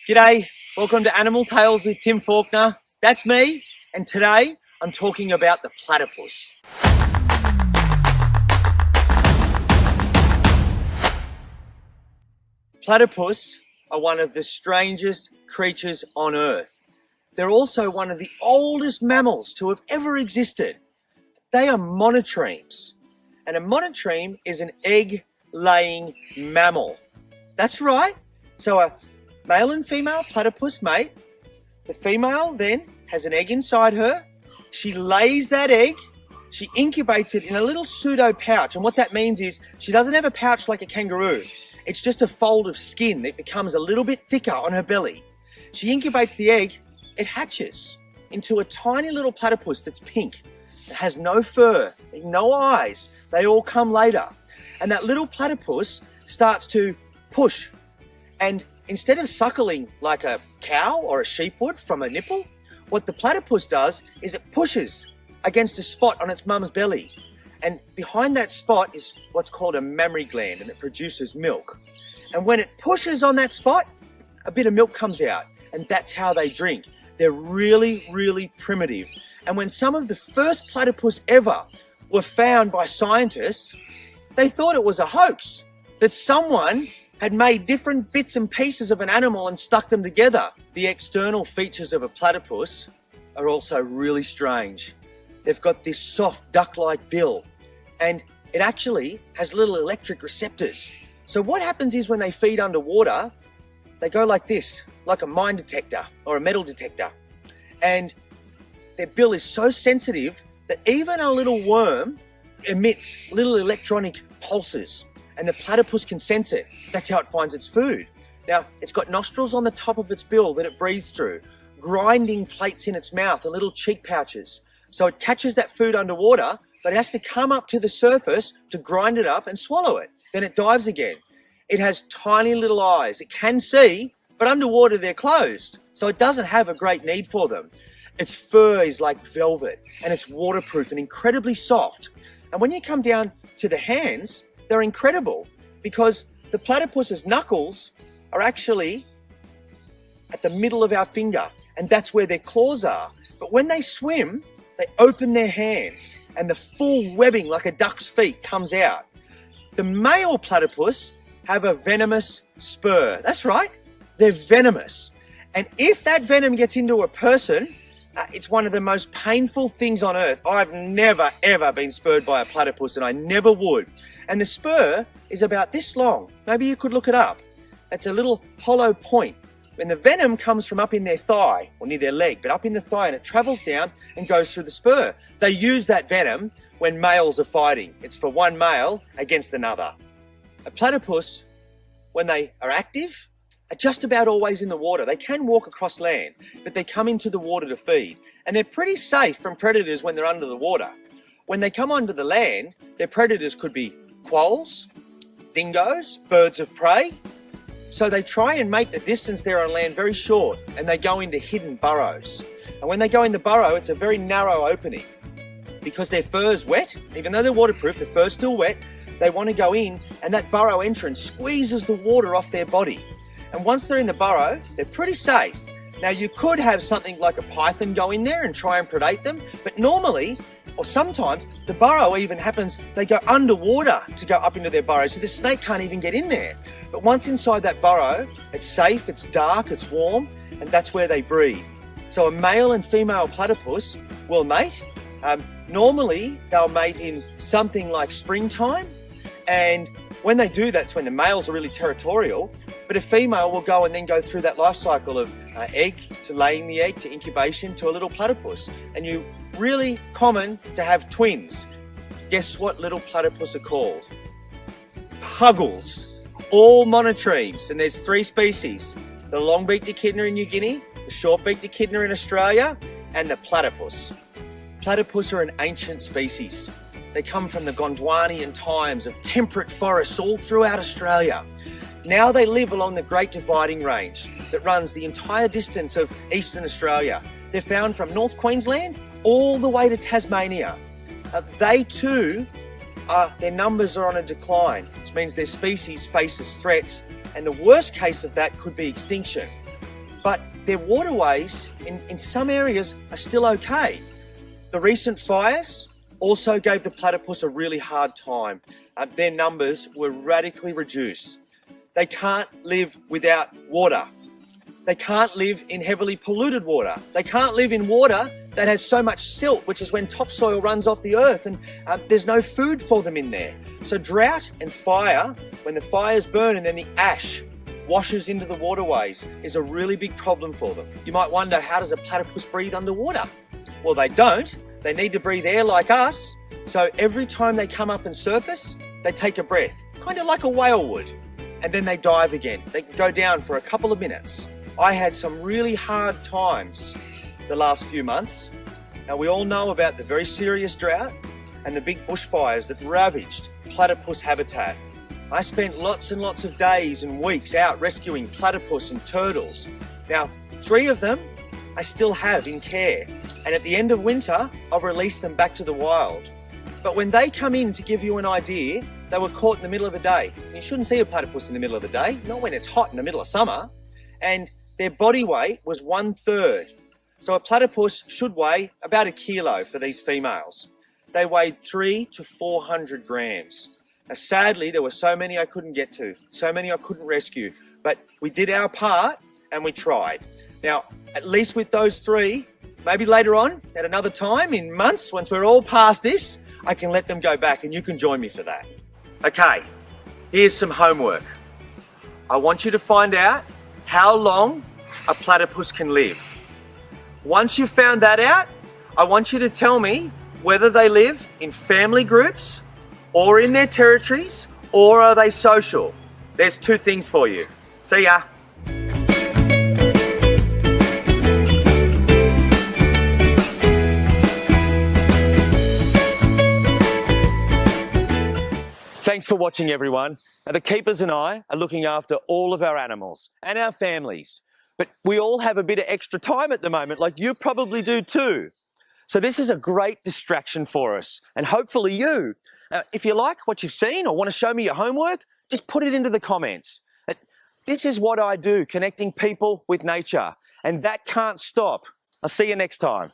G'day, welcome to Animal Tales with Tim Faulkner. That's me, and today I'm talking about the platypus. Platypus are one of the strangest creatures on Earth. They're also one of the oldest mammals to have ever existed. They are monotremes, and a monotreme is an egg-laying mammal. That's right. So a male and female platypus mate. The female then has an egg inside her. She lays that egg. She incubates it in a little pseudo pouch. And what that means is she doesn't have a pouch like a kangaroo. It's just a fold of skin that becomes a little bit thicker on her belly. She incubates the egg. It hatches into a tiny little platypus that's pink. It has no fur, no eyes. They all come later. And that little platypus starts to push. And instead of suckling like a cow or a sheep would from a nipple, what the platypus does is it pushes against a spot on its mum's belly. And behind that spot is what's called a mammary gland, and it produces milk. And when it pushes on that spot, a bit of milk comes out, and that's how they drink. They're really, really primitive. And when some of the first platypus ever were found by scientists, they thought it was a hoax, that someone had made different bits and pieces of an animal and stuck them together. The external features of a platypus are also really strange. They've got this soft duck-like bill, and it actually has little electric receptors. So what happens is when they feed underwater, they go like this, like a mine detector or a metal detector. And their bill is so sensitive that even a little worm emits little electronic pulses. And the platypus can sense it. That's how it finds its food. Now, it's got nostrils on the top of its bill that it breathes through, grinding plates in its mouth and little cheek pouches. So it catches that food underwater, but it has to come up to the surface to grind it up and swallow it. Then it dives again. It has tiny little eyes. It can see, but underwater they're closed. So it doesn't have a great need for them. Its fur is like velvet, and it's waterproof and incredibly soft. And when you come down to the hands, they're incredible because the platypus's knuckles are actually at the middle of our finger, and that's where their claws are. But when they swim, they open their hands and the full webbing like a duck's feet comes out. The male platypus have a venomous spur. That's right, they're venomous. And if that venom gets into a person, it's one of the most painful things on Earth. I've never, ever been spurred by a platypus, and I never would. And the spur is about this long. Maybe you could look it up. It's a little hollow point. And the venom comes from up in their thigh, or near their leg, but up in the thigh, and it travels down and goes through the spur. They use that venom when males are fighting. It's for one male against another. A platypus, when they are active, are just about always in the water. They can walk across land, but they come into the water to feed. And they're pretty safe from predators when they're under the water. When they come onto the land, their predators could be quolls, dingoes, birds of prey. So they try and make the distance there on land very short, and they go into hidden burrows. And when they go in the burrow, it's a very narrow opening. Because their fur's wet, even though they're waterproof, the fur's still wet, they want to go in, and that burrow entrance squeezes the water off their body. And once they're in the burrow, they're pretty safe. Now, you could have something like a python go in there and try and predate them, but normally, or sometimes, the burrow even happens, they go underwater to go up into their burrow, so the snake can't even get in there. But once inside that burrow, it's safe, it's dark, it's warm, and that's where they breed. So a male and female platypus will mate. Normally, they'll mate in something like springtime, and when they do, that's when the males are really territorial, but a female will go and then go through that life cycle of egg to laying the egg to incubation to a little platypus. And you really common to have twins. Guess what little platypus are called? Puggles. All monotremes, and there's 3 species. The long-beaked echidna in New Guinea, the short-beaked echidna in Australia, and the platypus. Platypus are an ancient species. They come from the Gondwanian times of temperate forests all throughout Australia. Now they live along the Great Dividing Range that runs the entire distance of eastern Australia. They're found from North Queensland all the way to Tasmania. They too, their numbers are on a decline, which means their species faces threats, and the worst case of that could be extinction. but their waterways in some areas are still okay. The recent fires also gave the platypus a really hard time. Their numbers were radically reduced. They can't live without water. They can't live in heavily polluted water. They can't live in water that has so much silt, which is when topsoil runs off the earth, and there's no food for them in there. So drought and fire, when the fires burn and then the ash washes into the waterways, is a really big problem for them. You might wonder, how does a platypus breathe underwater? Well, they don't. They need to breathe air like us. So every time they come up and surface, they take a breath, kind of like a whale would. And then they dive again. They can go down for a couple of minutes. I had some really hard times the last few months. Now, we all know about the very serious drought and the big bushfires that ravaged platypus habitat. I spent lots and lots of days and weeks out rescuing platypus and turtles. Now, 3 of them I still have in care, and at the end of winter, I'll release them back to the wild. But when they come in, to give you an idea, they were caught in the middle of the day. You shouldn't see a platypus in the middle of the day, not when it's hot in the middle of summer. And their body weight was 1/3. So a platypus should weigh about 1 kilo for these females. They weighed 300 to 400 grams. Now, sadly, there were so many I couldn't get to, so many I couldn't rescue, but we did our part and we tried. Now, at least with those 3, maybe later on, at another time, in months, once we're all past this, I can let them go back and you can join me for that. Okay, here's some homework. I want you to find out how long a platypus can live. Once you've found that out, I want you to tell me whether they live in family groups or in their territories, or are they social? There's 2 things for you. See ya. Thanks for watching, everyone. Now, the keepers and I are looking after all of our animals and our families, but we all have a bit of extra time at the moment, like you probably do too. So this is a great distraction for us, and hopefully you. Now, if you like what you've seen or want to show me your homework, just put it into the comments. This is what I do, connecting people with nature, and that can't stop. I'll see you next time.